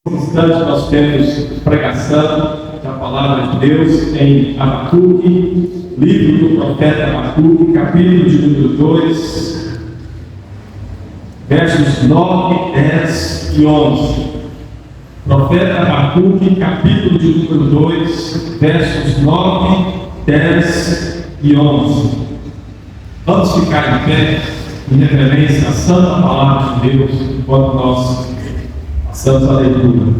Nesse instante nós temos pregação da palavra de Deus em Abacuque, livro do profeta Abacuque, capítulo de número 2, versos 9, 10 e 11. Profeta Abacuque, capítulo de número 2, versos 9, 10 e 11. Vamos ficar em pé em reverência à santa palavra de Deus enquanto nós passamos a leitura.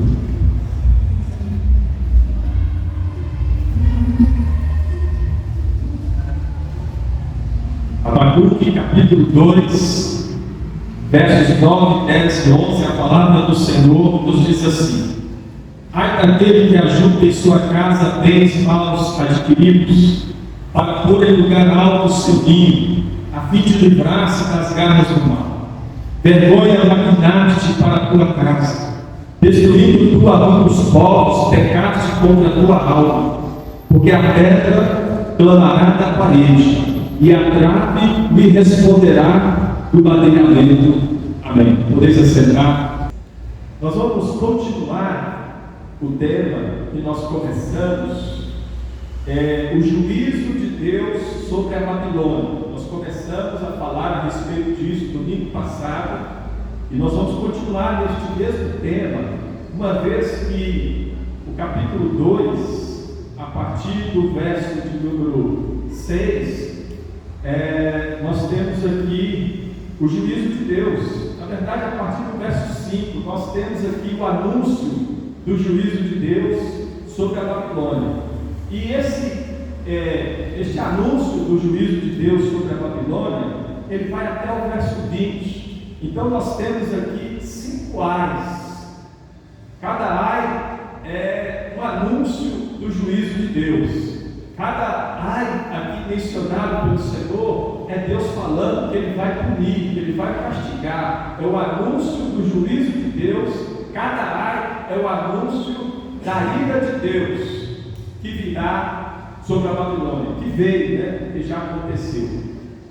Abacuque, capítulo 2, versos 9, 10 e 11, a palavra do Senhor nos diz assim: ai daquele que ajunta em sua casa bens maus adquiridos, para pôr em lugar alto o seu ninho, a fim de livrar-se das garras do mal. Vergonha maquinaste para a tua casa, destruindo tua alma os povos, pecaste contra a tua alma, porque a pedra clamará da parede, e a trave me responderá do madeiramento. Amém. Podeis assentar. Nós vamos continuar o tema que nós começamos, o juízo de Deus sobre a Babilônia. Nós começamos a falar a respeito disso domingo passado, e nós vamos continuar neste mesmo tema, uma vez que o capítulo 2, a partir do verso de número 6, nós temos aqui o juízo de Deus. Na verdade, a partir do verso 5, nós temos aqui o anúncio do juízo de Deus sobre a Babilônia. E este anúncio do juízo de Deus sobre a Babilônia, ele vai até o verso 20. Então nós temos aqui 5 ais. Cada ai é um anúncio do juízo de Deus. Cada ai aqui mencionado pelo Senhor é Deus falando que Ele vai punir, que Ele vai castigar. É o anúncio do juízo de Deus. Cada ai é o anúncio da ira de Deus que virá sobre a Babilônia, que veio, que já aconteceu.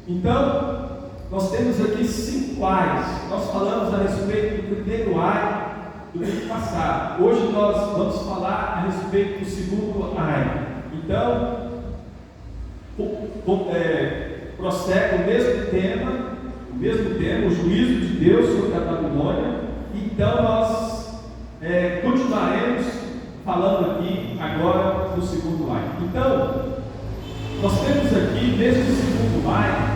Então, nós temos aqui 5 ais. Nós falamos a respeito do primeiro ai do ano passado. Hoje nós vamos falar a respeito do segundo ai. Então, prossegue o mesmo tema, o juízo de Deus sobre a Babilônia. Então, nós continuaremos falando aqui agora do segundo ai. Então, nós temos aqui, neste segundo ai,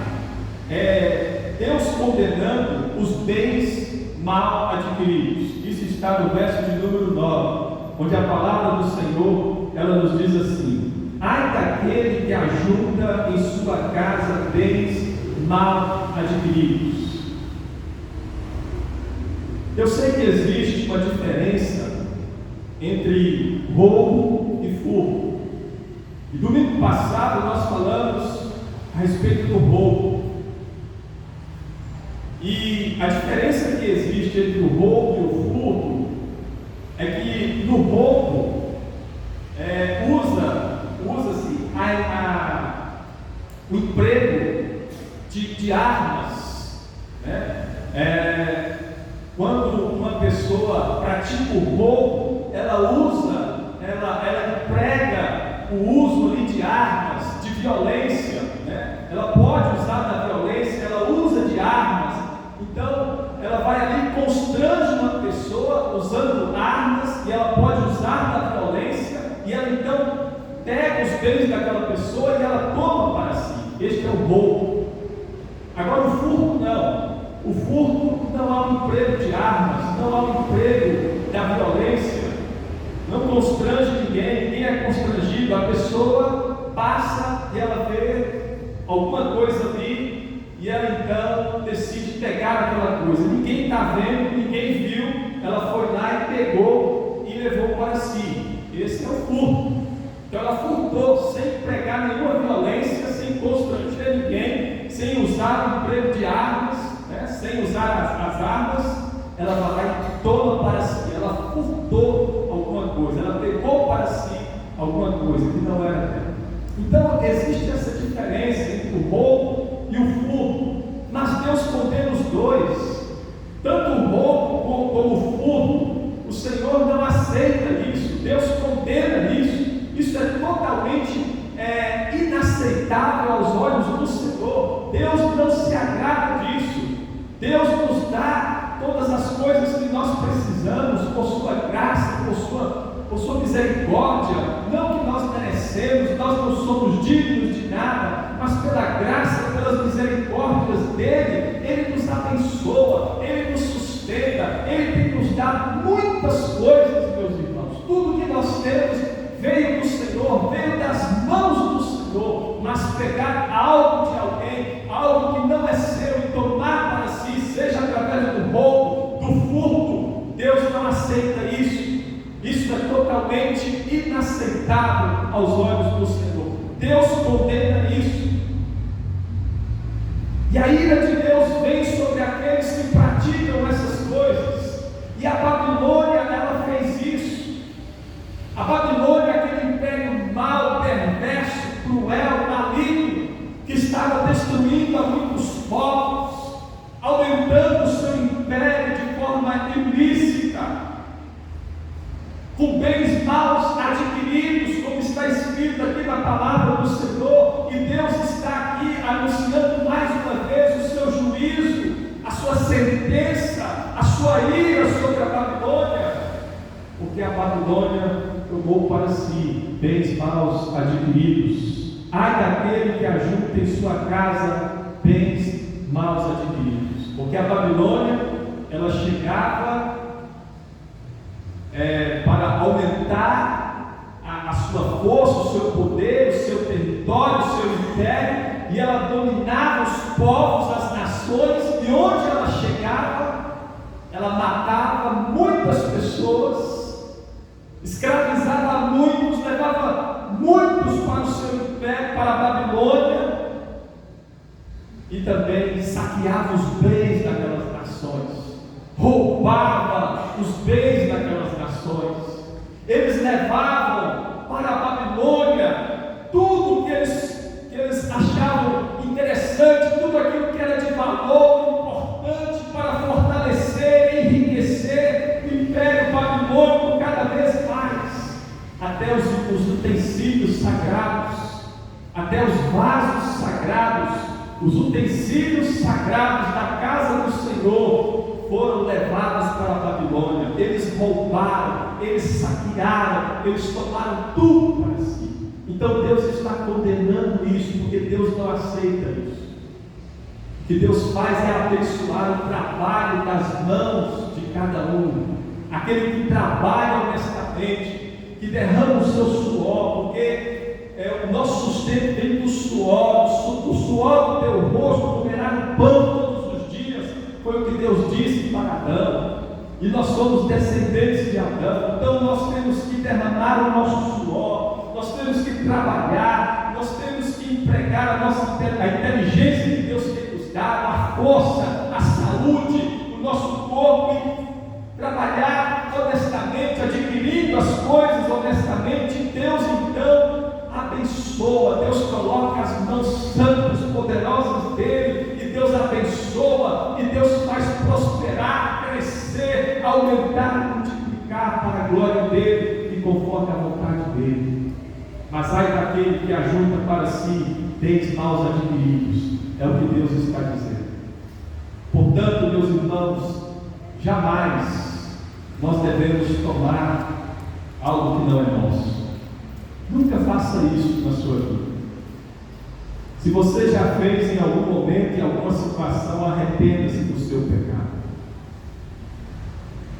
Deus condenando os bens mal adquiridos. Isso está no verso de número 9, onde a palavra do Senhor, ela nos diz assim: ai daquele que ajunta em sua casa bens mal adquiridos. Eu sei que existe uma diferença entre roubo e furto. E domingo passado nós falamos a respeito do roubo. E a diferença que existe entre o roubo e o furto é que no roubo usa-se o emprego de armas, quando uma pessoa pratica o roubo, ela emprega o uso ali de armas, de violência, ela pode usar da violência, ela usa de armas. Então ela vai ali e constrange uma pessoa usando armas, e ela pode usar da violência, e ela então pega os bens daquela pessoa e ela toma para si. Este é o roubo. Agora o furto não. O furto não há um emprego de armas, não há um emprego da violência, não constrange ninguém é constrangido. A pessoa passa e ela vê alguma coisa ali, e ela então decide pegar aquela coisa. Ninguém está vendo, ninguém viu, ela foi lá e pegou e levou para si. Esse é o furto. Então ela furtou sem empregar nenhuma violência, sem constranger ninguém, sem usar o emprego de armas, sem usar as armas. Ela vai lá e toma para si. Ela furtou alguma coisa, ela pegou para si alguma coisa que não era dela. Então existe essa diferença entre o roubo e o furto, mas Deus condena os dois, tanto o roubo como o furto. O Senhor não aceitável aos olhos do Senhor. Deus não se agrada disso. Deus nos dá todas as coisas que nós precisamos por sua graça, por sua misericórdia. Não que nós merecemos, nós não somos dignos de nada, mas pela graça, pelas misericórdias dele, ele nos abençoa, ele nos sustenta, ele tem nos dado muitas coisas, meus irmãos. Tudo que nós temos veio do Senhor, veio das mãos do Senhor. Mas pegar algo de alguém, algo que não é seu, e tomar para si, seja através do roubo, do furto, Deus não aceita isso. Isso é totalmente inaceitável aos olhos do Senhor. Deus condena isso. E a ira de Deus vem sobre aqueles que praticam essas coisas. E a Babilônia, ela fez isso. A Babilônia, aquele império mau, perverso, cruel, maligno, que estava destruindo a muitos povos, aumentando o seu império de forma ilícita, com bens maus adquiridos, como está escrito aqui na palavra do Senhor. E Deus está aqui anunciando mais uma vez o seu juízo, a sua sentença, a sua ira sobre a Babilônia, porque a Babilônia tomou para si bens maus adquiridos. Ai daquele que ajunta em sua casa bens maus adquiridos, porque a Babilônia, ela chegava para aumentar a sua força, o seu poder, o seu território, o seu império, e ela dominava os povos, as nações, e onde ela chegava, ela matava muitas pessoas, escravizava muitos, levava muitos para o seu império, para a Babilônia, e também saqueava os bens daquelas nações, roubava os bens daquelas nações. Eles levavam para a Babilônia tudo que eles achavam interessante, tudo aquilo que era de valor, importante para fortalecer e enriquecer o império babilônico cada vez mais, até os utensílios sagrados, até os vasos sagrados, os utensílios sagrados da casa do Senhor foram levados para a Babilônia. Eles roubaram, eles saquearam, eles tomaram tudo para si. Então Deus está condenando isso, porque Deus não aceita isso. O que Deus faz é abençoar o trabalho das mãos de cada um, aquele que trabalha honestamente, que derrama o seu suor, porque o nosso sustento vem do suor do teu rosto, comerá o pão todos os dias. Foi o que Deus disse para Adão, e nós somos descendentes de Adão. Então nós temos que derramar o nosso suor, nós temos que trabalhar, nós temos que empregar a inteligência que Deus tem nos dado, a força, a saúde, o nosso corpo, e trabalhar honestamente, adquirindo as coisas honestamente. Deus então abençoa, Deus coloca as mãos santas, poderosas dele, e Deus abençoa, e Deus faz prosperar, crescer, aumentar, multiplicar para a glória dele e conforme a vontade dele. Mas ai daquele que ajunta para si bens maus adquiridos, é o que Deus está dizendo. Portanto, meus irmãos, jamais nós devemos tomar algo que não é nosso. Nunca faça isso na sua vida. Se você já fez em algum momento, em alguma situação, arrependa-se do seu pecado.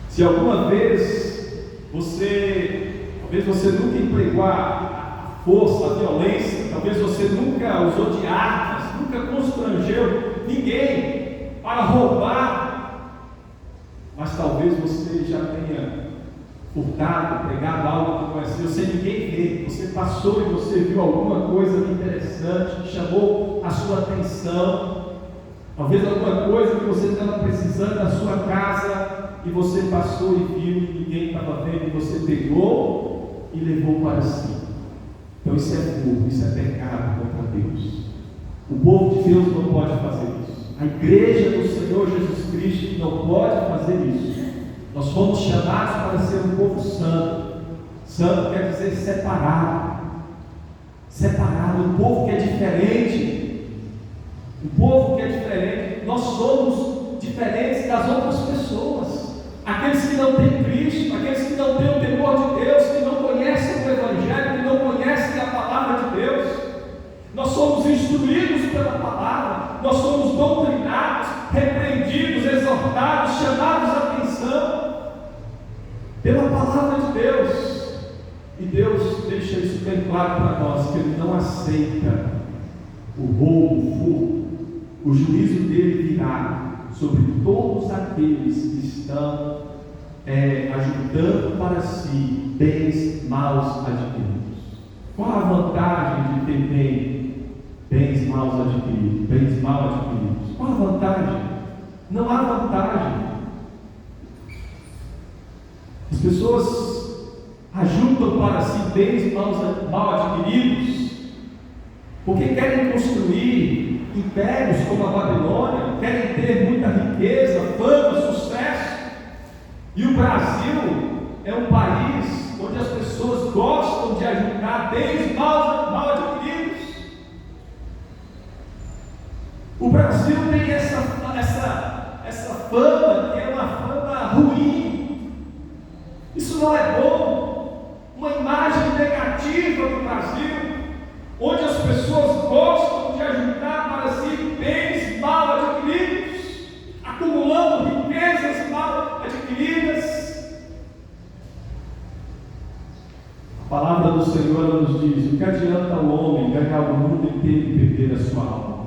Se alguma vez talvez você nunca empregou a força, a violência, talvez você nunca usou de armas, nunca constrangeu ninguém para roubar, mas talvez você já tenha furtado, pregado algo que não é seu, sem ninguém ver. Você passou e você viu alguma coisa interessante que chamou a sua atenção, talvez alguma coisa que você estava precisando na sua casa, e você passou e viu e ninguém estava vendo, e você pegou e levou para si. Então isso é furto, isso é pecado contra Deus. O povo de Deus não pode fazer isso. A igreja do Senhor Jesus Cristo não pode fazer isso. Nós fomos chamados para ser um povo santo. Santo quer dizer separado. separado, um povo que é diferente, um povo que é diferente. Nós somos diferentes das outras pessoas, aqueles que não têm Cristo, aqueles que não têm o temor de Deus, que não conhecem o Evangelho, que não conhecem a palavra de Deus. Nós somos instruídos pela palavra, nós somos doutrinados, repreendidos, exortados, chamados a atenção pela palavra de Deus. E Deus deixa isso bem claro para nós, que Ele não aceita o roubo, o furto. O juízo dele virá sobre todos aqueles que estão ajuntando para si bens maus adquiridos. Qual a vantagem de ter bens maus adquiridos, bens mal adquiridos? Qual a vantagem? Não há vantagem. As pessoas ajuntam para si bens mal adquiridos porque querem construir impérios como a Babilônia, querem ter muita riqueza, fama, sucesso. E o Brasil é um país onde as pessoas gostam de ajuntar bens mal adquiridos. O Brasil tem essa fama, que é uma fama ruim. Isso não é bom. Uma imagem negativa do Brasil, onde as pessoas gostam de ajuntar para si bens mal adquiridos, acumulando riquezas mal adquiridas. A palavra do Senhor nos diz: o que adianta o homem ganhar o mundo inteiro e perder a sua alma?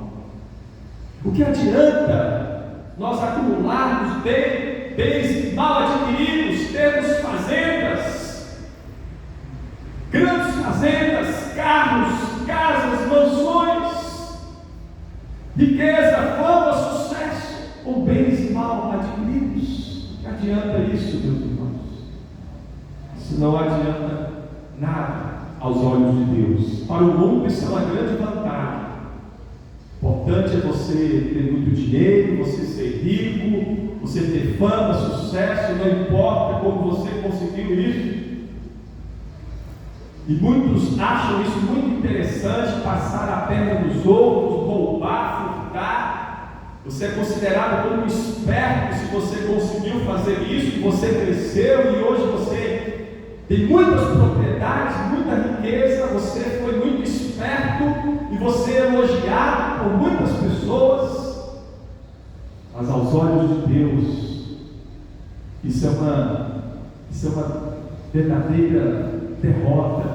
O que adianta nós acumularmos bens mal adquiridos, termos fazendas, grandes fazendas, carros, casas, mansões, riqueza, fama, sucesso, ou bens mal adquiridos? Que adianta isso, meus irmãos? Isso não adianta nada aos olhos de Deus. Para o mundo isso é uma grande vantagem. O importante é você ter muito dinheiro, você ser rico, você ter fama, sucesso, não importa como você conseguiu isso. E muitos acham isso muito interessante, passar a perna dos outros, roubar, furtar. Você é considerado como um esperto se você conseguiu fazer isso, você cresceu e hoje você tem muitas propriedades, muita riqueza, você foi muito esperto e você é elogiado por muitas pessoas. Mas aos olhos de Deus, isso é uma verdadeira derrota,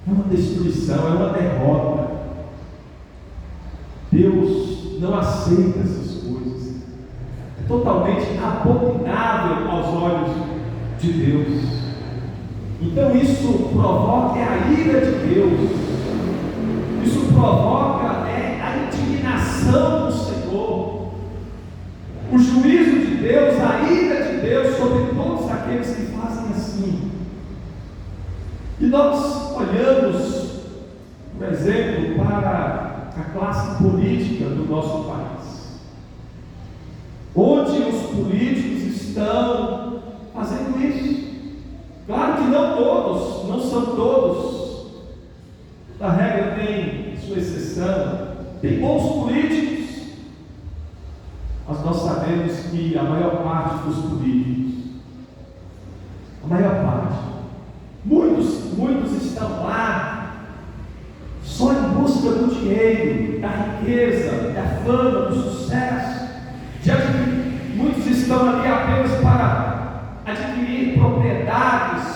é uma destruição, é uma derrota. Deus não aceita essas coisas, é totalmente abominável aos olhos de Deus. Então isso provoca a ira de Deus, isso provoca a indignação do Senhor, o juízo de Deus, a ira de Deus sobre todos aqueles que fazem assim. E nós olhamos, por exemplo, para a classe política do nosso país, onde os políticos estão fazendo isso. Claro que não todos, não são todos, a regra tem sua exceção, tem bons políticos, mas nós sabemos que a maior parte dos políticos, a maior parte, muitos estão lá só em busca do dinheiro, da riqueza, da fama, do sucesso. Muitos estão ali apenas para adquirir propriedades,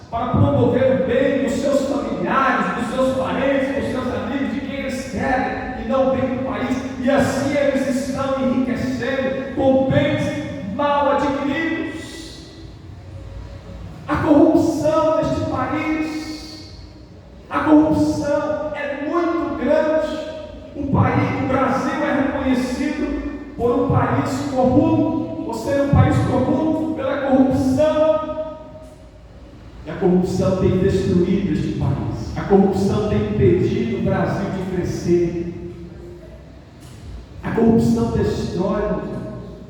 para promover o bem dos seus familiares, dos seus parentes, dos seus amigos, de quem eles querem, e não o bem do país. E assim eles estão enriquecendo com bens mal adquiridos. A corrupção neste país, a corrupção é muito grande. O Brasil é reconhecido por um país corrupto, por ser um país corrupto pela corrupção. E a corrupção tem destruído este país, a corrupção tem impedido o Brasil de crescer. A corrupção destrói.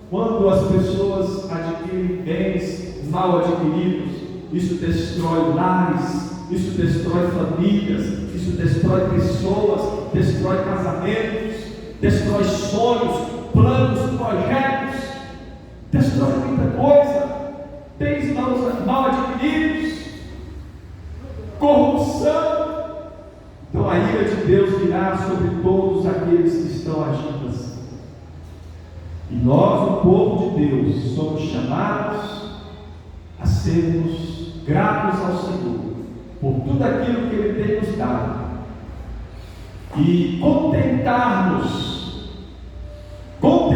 Quando as pessoas adquirem bens mal adquiridos, isso destrói lares, isso destrói famílias, isso destrói pessoas, destrói casamentos, destrói sonhos, planos, projetos, destrói muita coisa, bens mal adquiridos, corrupção. Então a ira de Deus virá sobre todos aqueles que estão agindo assim. E nós, o povo de Deus, somos chamados a sermos gratos ao Senhor por tudo aquilo que Ele tem nos dado e contentarmos com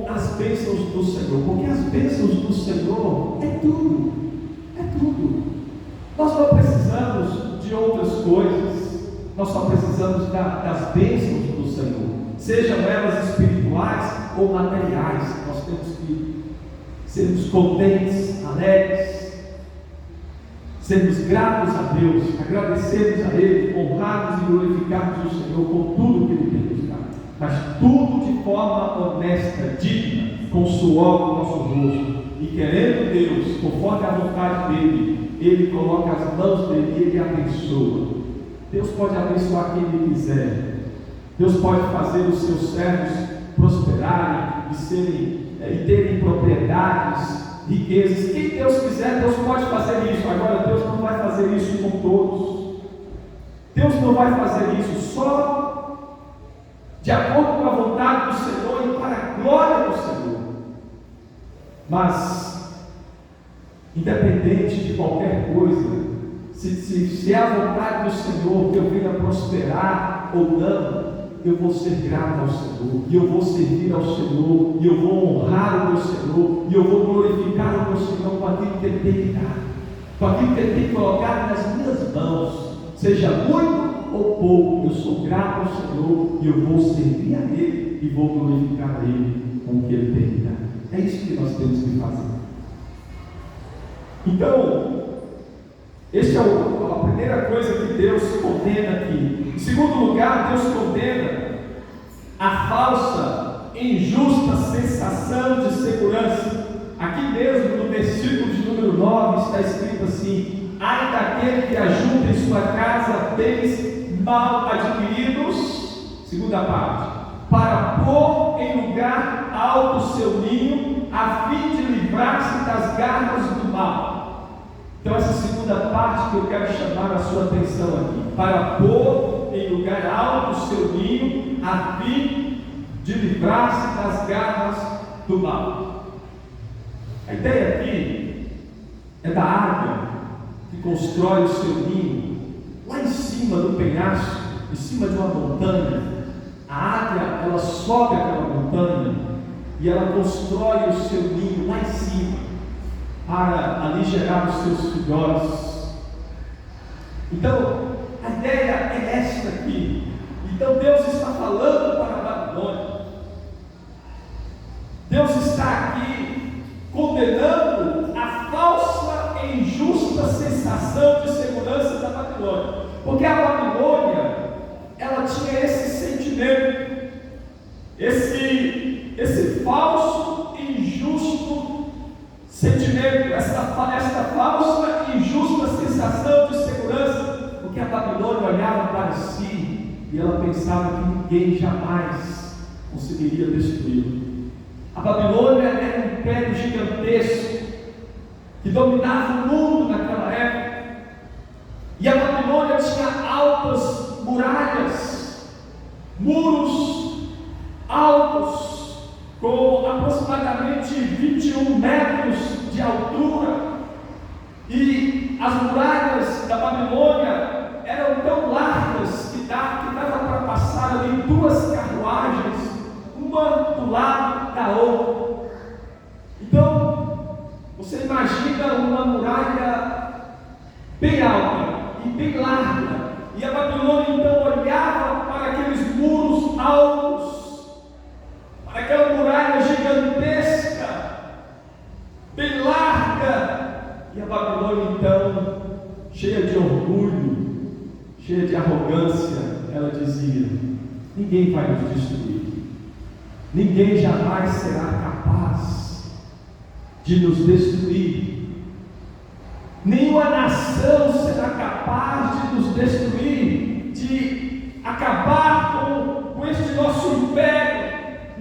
as bênçãos do Senhor, porque as bênçãos do Senhor é tudo, Nós não precisamos de outras coisas, nós só precisamos das bênçãos do Senhor, sejam elas espirituais ou materiais. Nós temos que sermos contentes, alegres, sermos gratos a Deus, agradecermos a Ele, honrarmos e glorificarmos o Senhor com tudo que Ele tem nos dado, mas tudo de forma honesta, digna, com suor no nosso rosto, e querendo Deus, conforme a vontade dEle, Ele coloca as mãos dEle e Ele abençoa. Deus pode abençoar quem Ele quiser, Deus pode fazer os seus servos prosperarem e terem propriedades, riquezas. Quem Deus quiser, Deus pode fazer isso. Agora, Deus não vai fazer isso com todos. Deus não vai fazer isso só de acordo com a vontade do Senhor e para a glória do Senhor. Mas, independente de qualquer coisa, se é a vontade do Senhor que eu venha prosperar ou não, eu vou ser grato ao Senhor, e eu vou servir ao Senhor, e eu vou honrar o meu Senhor, e eu vou glorificar o meu Senhor com aquilo que Ele tem me dado, com aquilo que Ele tem colocado nas minhas mãos, seja muito ou pouco. Eu sou grato ao Senhor, e eu vou servir a Ele, e vou glorificar a Ele com o que Ele tem me dado. É isso que nós temos que fazer. Então, essa é a primeira coisa que Deus condena aqui. Em segundo lugar, Deus condena a falsa, injusta sensação de segurança. Aqui mesmo no versículo de número 9 está escrito assim: ai daquele que ajunta em sua casa bens mal adquiridos, segunda parte, para pôr em lugar alto o seu ninho, a fim de livrar-se das garras do mal. Então essa segunda parte que eu quero chamar a sua atenção aqui: para pôr em lugar alto o seu ninho, a fim de livrar-se das garras do mal. A ideia aqui é da águia que constrói o seu ninho lá em cima do penhasco, em cima de uma montanha. A águia, ela sobe aquela montanha e ela constrói o seu ninho lá em cima, para ali gerar os seus filhotes. Então, a ideia é esta aqui. Então, Deus está falando para a Babilônia. Deus está aqui condenando a falsa e injusta sensação de segurança da Babilônia. Porque a Babilônia, ela tinha esse sentimento, esse falso e injusto sentimento, esta falsa e injusta sensação de segurança, porque a Babilônia olhava para si e ela pensava que ninguém jamais conseguiria destruí-la. A Babilônia era um império gigantesco que dominava o mundo naquela época, e a Babilônia tinha altas muralhas, muros altos, com aproximadamente 21 metros de altura, e as muralhas da Babilônia eram tão largas que dava para passar ali duas carruagens, uma do lado da outra. Então, você imagina uma muralha bem alta e bem larga, e a Babilônia então olhava para aqueles muros altos, para aquela muralha gigantesca, bem larga, e a Babilônia então, cheia de orgulho, cheia de arrogância, ela dizia: ninguém vai nos destruir, ninguém jamais será capaz de nos destruir. Nenhuma nação será capaz de nos destruir, de acabar com este nosso império.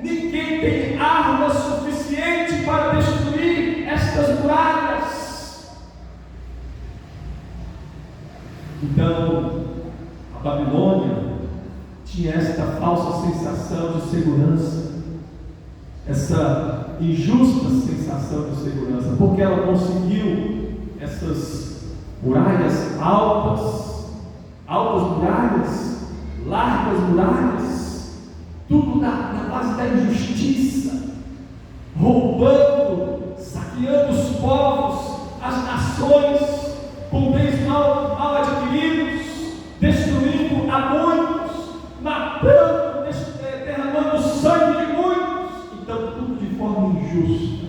Ninguém tem arma suficiente para destruir estas muralhas. Então, a Babilônia tinha esta falsa sensação de segurança, essa injusta sensação de segurança, porque ela conseguiu essas muralhas altas muralhas, largas muralhas, tudo na base da injustiça, roubando, saqueando os povos, as nações, com bens mal adquiridos, destruindo a muitos, matando, derramando sangue de muitos. Então, tudo de forma injusta.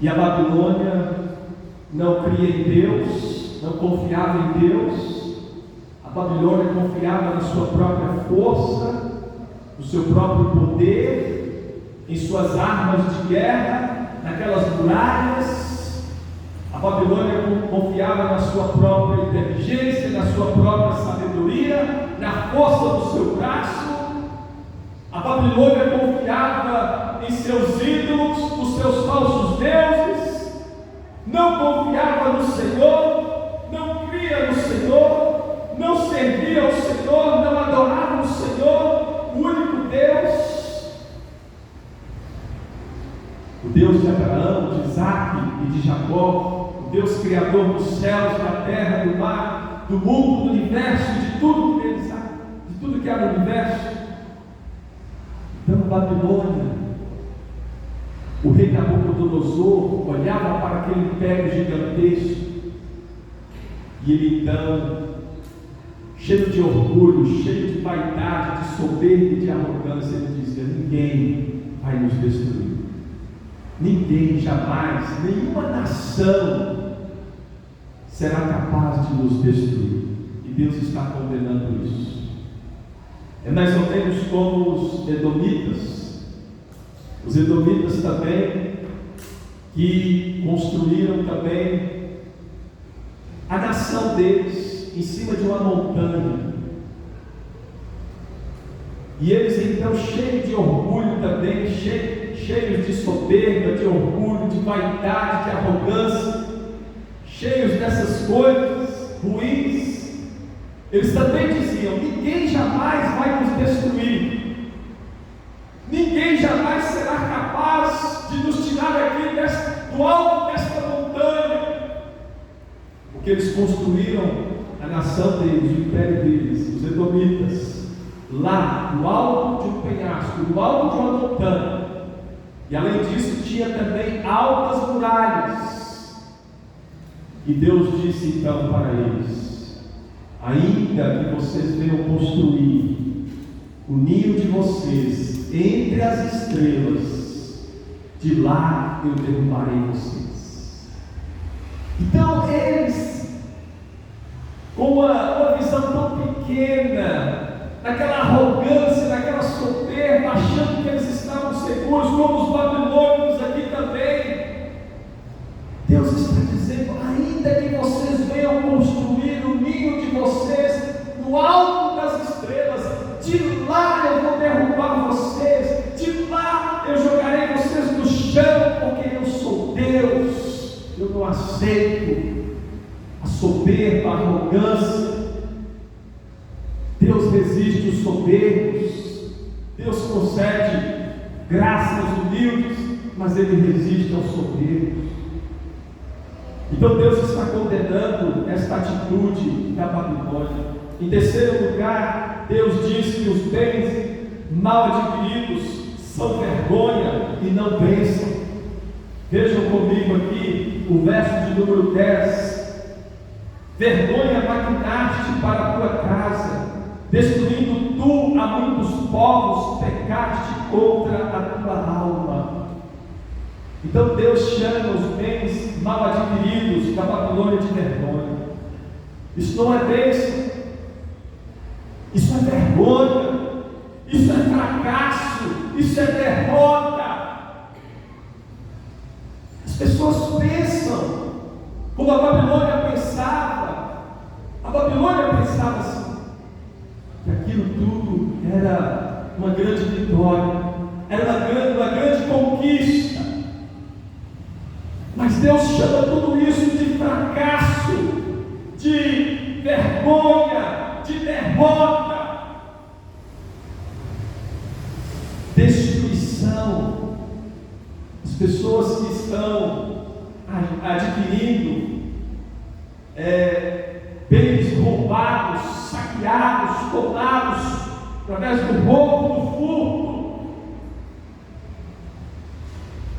E a Babilônia não cria em Deus, não confiava em Deus. A Babilônia confiava na sua própria força, no seu próprio poder, em suas armas de guerra, naquelas muralhas. A Babilônia confiava na sua própria inteligência, na sua própria sabedoria, na força do seu braço. A Babilônia confiava em seus ídolos, nos seus falsos deuses, não confiava no Senhor, não cria no Senhor, não servia ao Senhor, não adorava o Senhor, o único Deus, o Deus de Abraão, de Isaac e de Jacó, o Deus criador dos céus, da terra, do mar, do mundo, do universo, de tudo que eles há, de tudo que há no universo. Então, Babilônia, o rei Nabucodonosor olhava para aquele império gigantesco e ele então, cheio de orgulho, cheio de vaidade, de soberba e de arrogância, ele dizia: ninguém vai nos destruir, ninguém jamais, nenhuma nação será capaz de nos destruir. E Deus está condenando isso. É mais ou menos como os edomitas. Os edomitas também, que construíram também a nação deles em cima de uma montanha. E eles então, cheios de orgulho também, cheios de soberba, de orgulho, de vaidade, de arrogância, cheios dessas coisas ruins, eles também diziam: ninguém jamais vai nos destruir, ninguém jamais será capaz de nos tirar aqui do alto desta montanha, porque eles construíram a nação deles, o império deles, os edomitas, lá no alto de um penhasco, no alto de uma montanha, e além disso tinha também altas muralhas. E Deus disse então para eles: ainda que vocês venham construir o ninho de vocês entre as estrelas, de lá eu derrubarei vocês. Então eles, com uma visão tão pequena, naquela arrogância, naquela soberba, achando que eles estavam seguros, como os babilônicos aqui também, Deus está dizendo: ainda que vocês venham construir o ninho de vocês no alto das estrelas, de lá eu vou derrubar vocês, de lá eu jogarei vocês no chão, porque eu sou Deus. Eu não aceito a soberba, a arrogância. Deus resiste os soberbos, Deus concede graça aos humildes, mas Ele resiste aos soberbos. Então Deus está condenando esta atitude da Babilônia. Em terceiro lugar, Deus diz que os bens mal adquiridos são vergonha e não bênção. Vejam comigo aqui o verso de número 10. Vergonha maquinaste para a tua casa, destruindo tu a muitos povos, pecaste contra a tua alma. Então Deus chama os bens mal adquiridos da Babilônia de vergonha. Isso não é bênção, isso é vergonha, isso é fracasso, isso é derrota. As pessoas pensam Como a Babilônia pensava assim, que aquilo tudo era uma grande vitória, era uma grande conquista. Mas Deus chama tudo isso de fracasso, de vergonha, de derrota, destruição. As pessoas que estão adquirindo bens roubados, saqueados, tomados através do roubo, do furto.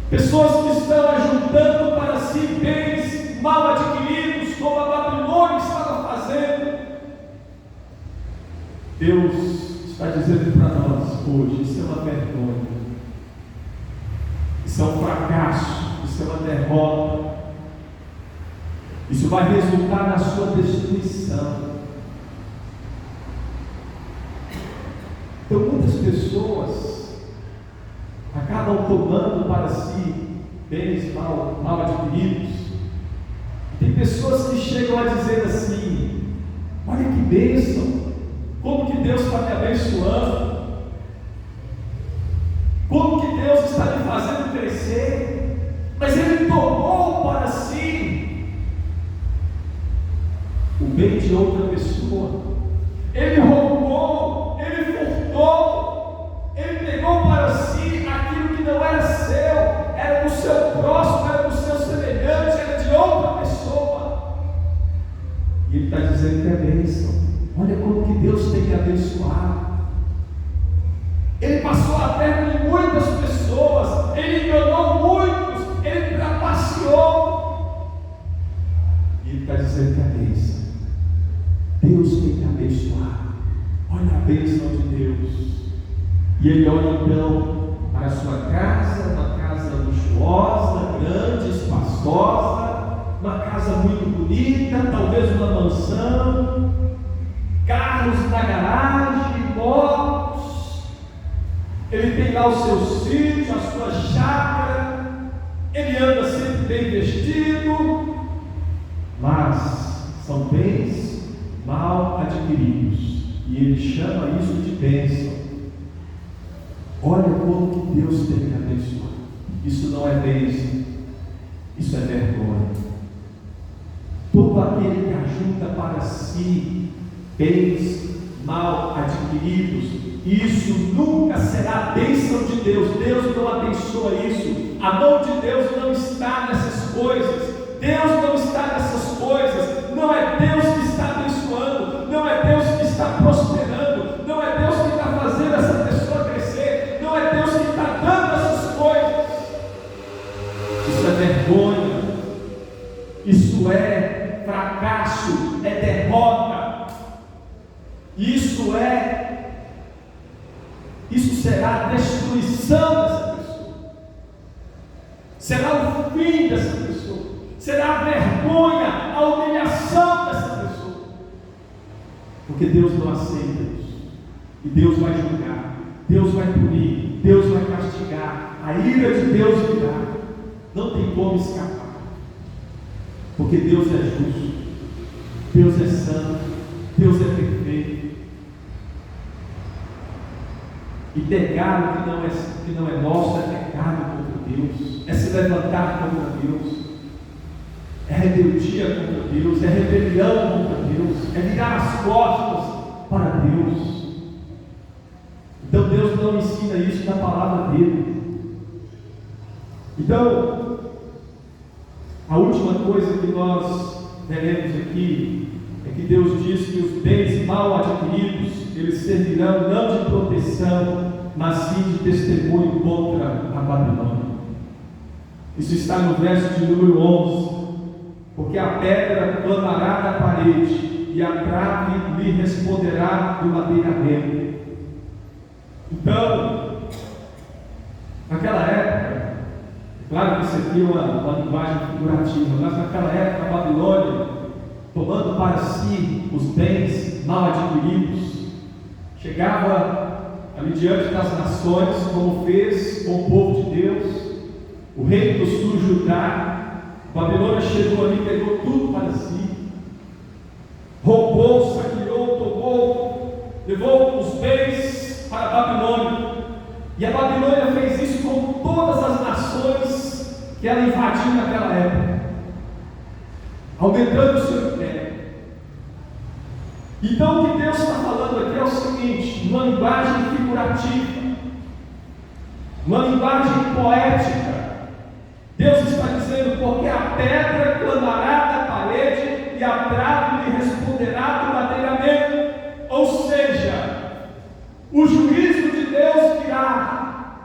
Pessoas que estão ajuntando para si bens mal adquiridos, como a Babilônia estava fazendo. Deus está dizendo para nós hoje: isso é uma vergonha, isso é um fracasso, isso é uma derrota, isso vai resultar na sua destruição. Então muitas pessoas acabam tomando para si bens mal adquiridos. Tem pessoas que chegam a dizer assim: olha que bênção, como que Deus está me abençoando, como que Deus está me fazendo crescer, mas Ele tomou para si o bem de outra pessoa, Ele roubou, Ele furtou, Ele pegou para si aquilo que não era seu, era do seu próximo, era do seu semelhante, era de outra pessoa. E Ele está dizendo que é bênção. Olha como que Deus tem que abençoar. Ele passou a perna de muitas pessoas, Ele enganou muitos, Ele trapaceou. E Ele está dizendo que é bênção. Deus tem que abençoar. Olha a bênção de Deus. E Ele olha então para a sua casa, uma casa luxuosa, grande, espaçosa, uma casa muito bonita, talvez uma mansão, carros na garagem, motos. Ele tem lá os seus filhos, a sua chácara, ele anda sempre bem vestido, mas são bens mal adquiridos, e ele chama isso de bênção. Olha como que Deus tem que abençoar. Isso não é bênção, isso é vergonha. Todo aquele que ajunta para si bens mal adquiridos, isso nunca será a bênção de Deus. Deus não abençoa isso. A mão de Deus não está nessas coisas. Deus não está nessas coisas. Não é Deus que está abençoando, não é Deus que está prosperando, não é Deus que está fazendo essa pessoa crescer, não é Deus que está dando essas coisas. Isso é vergonha, isso é fracasso, é derrota, isso será a destruição dessa pessoa, será o fim dessa pessoa, será a vergonha, a humilhação dessa pessoa, porque Deus não aceita isso, e Deus vai julgar, Deus vai punir, Deus vai castigar, a ira de Deus virá, não tem como escapar, porque Deus é justo, Deus é santo, Deus é perfeito. E pegar o que não é nosso é pecado contra Deus, é se levantar contra Deus, é rebeldia contra Deus, é rebelião contra Deus, é virar as costas para Deus. Então Deus não ensina isso na palavra dele. Então, a última coisa que nós veremos aqui é que Deus diz que os bens mal adquiridos eles servirão não de proteção, mas sim de testemunho contra a Babilônia. Isso está no verso de número 11. Porque a pedra clamará na parede, e a trave lhe responderá do madeiramento. Então, naquela época, claro que isso aqui é uma linguagem figurativa, mas naquela época a Babilônia, tomando para si os bens mal adquiridos, chegava ali diante das nações, como fez com o povo de Deus, o rei do sul Judá. Babilônia chegou ali, pegou tudo para si, roubou, saqueou, tomou, levou os bens para a Babilônia. E a Babilônia fez isso com todas as nações que ela invadiu naquela época, aumentando o seu império. Então o que Deus está falando aqui é o seguinte, numa linguagem figurativa, uma linguagem poética. Deus está dizendo: porque a pedra clamará da parede e a trave lhe responderá do madeiramento. Ou seja, o juízo de Deus virá.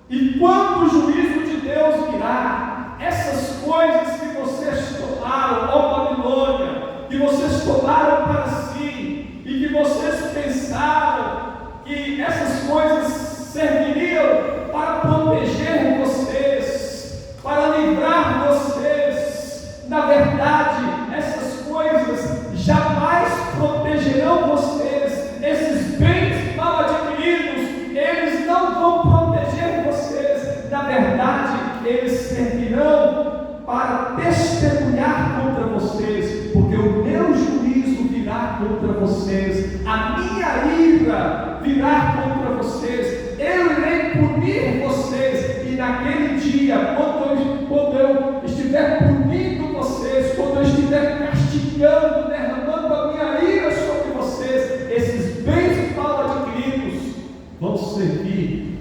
E quando o juízo de Deus virá, essas coisas que vocês tomaram, ó Babilônia, que vocês tomaram para si, e que vocês pensaram que essas coisas serviriam para proteger vocês, para livrar vocês, na verdade, essas coisas jamais protegerão vocês. Esses bens mal adquiridos, eles não vão proteger vocês. Na verdade, eles servirão para testemunhar contra vocês, porque o meu juízo virá contra vocês, a minha ira virá contra vocês, eu irei punir vocês. E naquele dia, quando eu estiver punindo vocês, quando eu estiver castigando, derramando a minha ira sobre vocês, esses bens mal adquiridos vão servir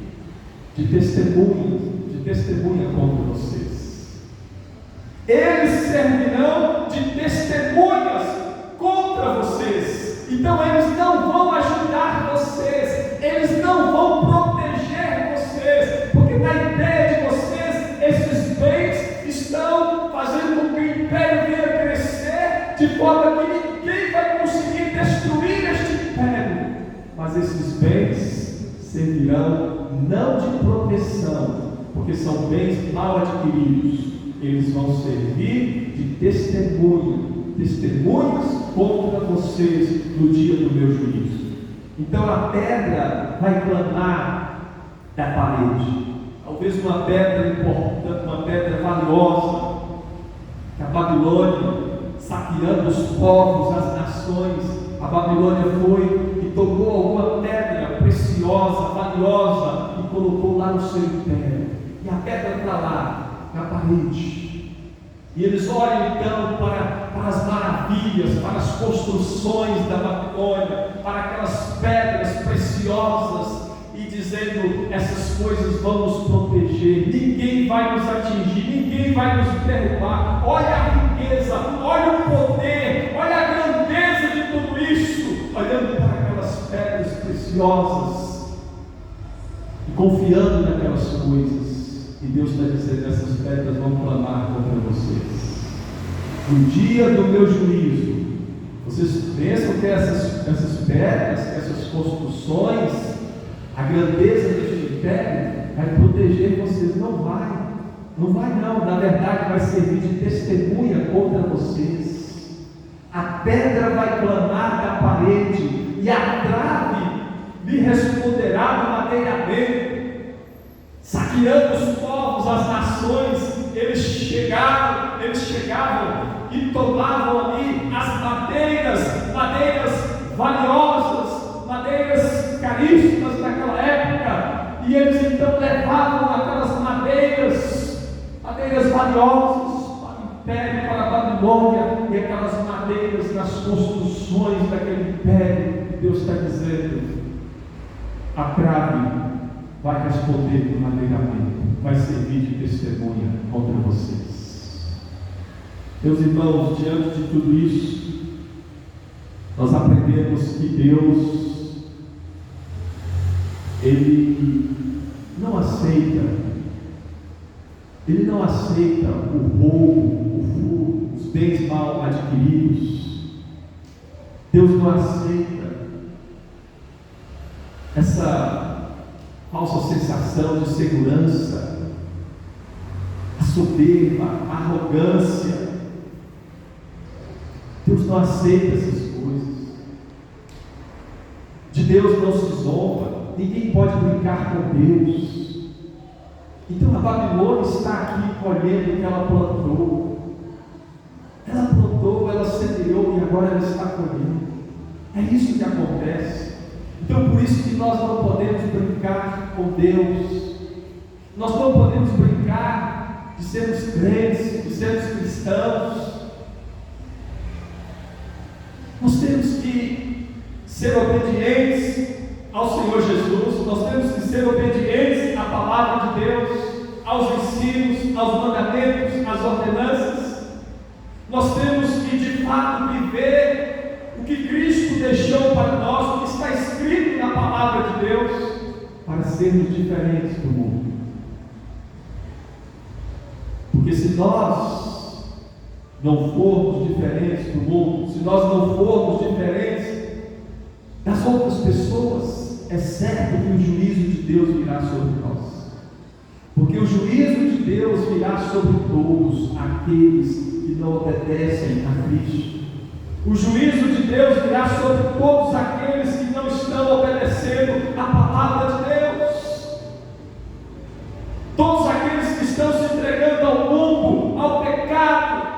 de testemunha contra vocês. Eles servirão de testemunhas contra vocês. Então eles não vão ajudar vocês, eles não vão proteger vocês, porque na ideia de vocês, esses bens estão fazendo com que o império venha crescer, de forma que ninguém vai conseguir destruir este império. Mas esses bens servirão não de proteção, porque são bens mal adquiridos. Eles vão servir de testemunhas contra vocês no dia do meu juízo. Então a pedra vai clamar da parede, talvez uma pedra importante, uma pedra valiosa, que a Babilônia, saqueando os povos, as nações, a Babilônia foi e tomou alguma pedra preciosa, valiosa, e colocou lá no seu império. E a pedra está lá, na parede. E eles olham então para as maravilhas, para as construções da Babilônia, para aquelas pedras preciosas, e dizendo: essas coisas vão nos proteger, ninguém vai nos atingir, ninguém vai nos derrubar. Olha a riqueza, olha o poder, olha a grandeza de tudo isso, olhando para aquelas pedras preciosas e confiando naquelas coisas. E Deus está dizendo: essas pedras vão clamar contra vocês. No dia do meu juízo, vocês pensam que essas pedras, essas construções, a grandeza deste império vai proteger vocês? Não vai não. Na verdade, vai servir de testemunha contra vocês. A pedra vai clamar da parede e a trave lhe responderá do madeiramento. Saqueando os povos, as nações, eles chegavam e tomavam ali as madeiras valiosas, madeiras caríssimas naquela época, e eles então levavam aquelas madeiras valiosas para o império, para a Babilônia, e aquelas madeiras nas construções daquele império. Deus está dizendo: a trave vai responder do madeiramento, vai servir de testemunha contra vocês. Meus irmãos, diante de tudo isso, nós aprendemos que Deus, Ele não aceita o roubo, o furto, os bens mal adquiridos. Deus não aceita essa falsa sensação de segurança, a soberba, a arrogância. Deus não aceita essas coisas. De Deus não se zomba, ninguém pode brincar com Deus. Então a Babilônia está aqui colhendo o que ela plantou. escolheu. É isso que acontece. Então, por isso que nós não podemos brincar com Deus. Nós não podemos brincar de sermos crentes, de sermos cristãos. Nós temos que ser obedientes ao Senhor Jesus. Nós temos que ser obedientes à palavra de Deus, aos ensinos, aos mandamentos, às ordenanças. Nós temos que de fato viver o que Cristo deixou para nós, o que está escrito na palavra de Deus, para sermos diferentes do mundo. Porque se nós não formos diferentes do mundo, se nós não formos diferentes das outras pessoas, é certo que o juízo de Deus virá sobre nós. Porque o juízo de Deus virá sobre todos aqueles que não obedecem a Cristo. O juízo de Deus virá sobre todos aqueles que não estão obedecendo a palavra de Deus. Todos aqueles que estão se entregando ao mundo, ao pecado.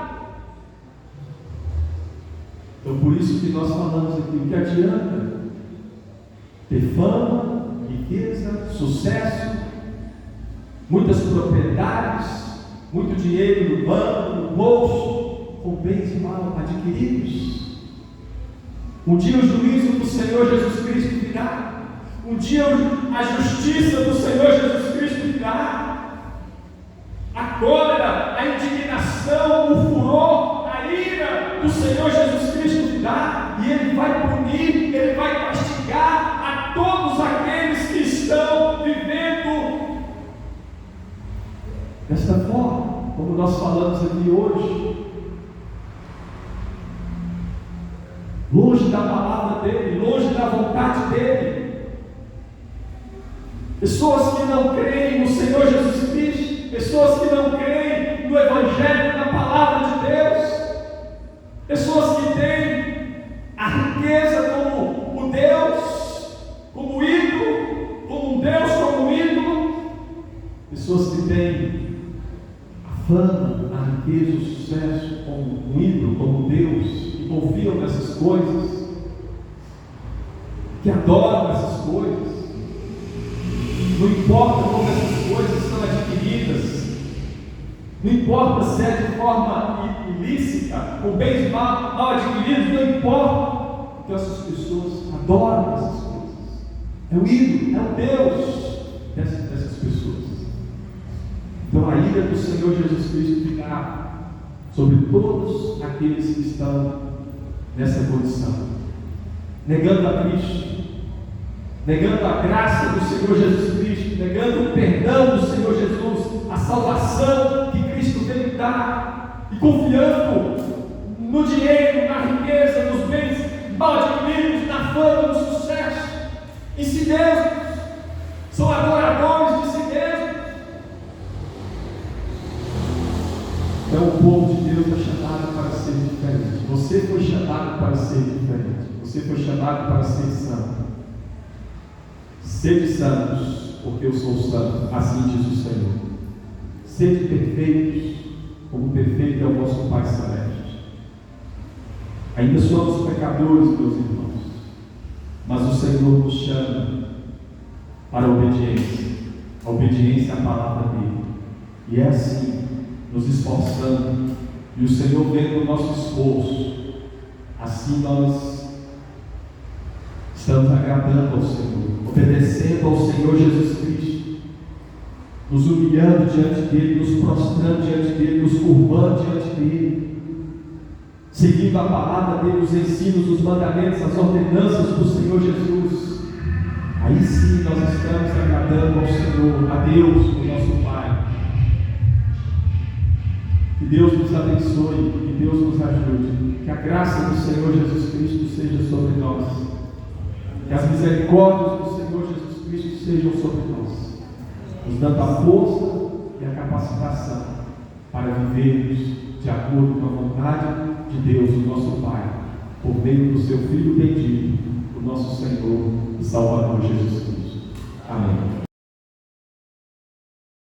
Então, por isso que nós falamos aqui, o que adianta ter fama, riqueza, sucesso, muitas propriedades, muito dinheiro no banco, no bolso, com bens mal adquiridos. Um dia o juízo do Senhor Jesus Cristo virá. Um dia a justiça do Senhor Jesus Cristo virá. A cólera, a indignação, o furor, a ira do Senhor Jesus Cristo virá. E Ele vai punir, Ele vai castigar a todos aqueles que estão vivendo desta forma, como nós falamos aqui hoje, longe da palavra dele, longe da vontade dele. Pessoas que não creem no Senhor Jesus Cristo, pessoas que não creem no Evangelho, na palavra de Deus, pessoas que têm a riqueza como o Deus, como ídolo, como um Deus, como ídolo, pessoas que têm fama, a riqueza, o sucesso como um ídolo, como Deus, que confiam nessas coisas, que adoram essas coisas. Não importa como essas coisas são adquiridas, não importa se é de forma ilícita, com bens mal adquiridos, não importa, porque essas pessoas adoram essas coisas. É o ídolo, é o Deus dessas pessoas. Então a ira do Senhor Jesus Cristo virá sobre todos aqueles que estão nessa condição, negando a Cristo, negando a graça do Senhor Jesus Cristo, negando o perdão do Senhor Jesus, a salvação que Cristo veio dar, e confiando no dinheiro, na riqueza, nos bens mal adquiridos, na fama, no sucesso, em si mesmos. São adoradores de si mesmos. Então o povo de Deus é chamado para ser diferente. Você foi chamado para ser diferente. Você foi chamado para ser santo. Sede santos, porque eu sou santo, assim diz o Senhor. Sede perfeitos, como perfeito é o vosso Pai Celeste. Ainda somos pecadores, meus irmãos, mas o Senhor nos chama para a obediência à palavra dele. E é assim, nos esforçando, e o Senhor vendo o nosso esforço, assim nós estamos agradando ao Senhor, obedecendo ao Senhor Jesus Cristo, nos humilhando diante dele, nos prostrando diante dele, nos curvando diante dele, seguindo a palavra dele, os ensinos, os mandamentos, as ordenanças do Senhor Jesus. Aí sim nós estamos agradando ao Senhor, a Deus, o nosso Pai. Que Deus nos abençoe, que Deus nos ajude, que a graça do Senhor Jesus Cristo seja sobre nós, que as misericórdias do Senhor Jesus Cristo sejam sobre nós, nos dando a força e a capacitação para vivermos de acordo com a vontade de Deus, o nosso Pai, por meio do seu Filho bendito, o nosso Senhor e Salvador Jesus Cristo. Amém.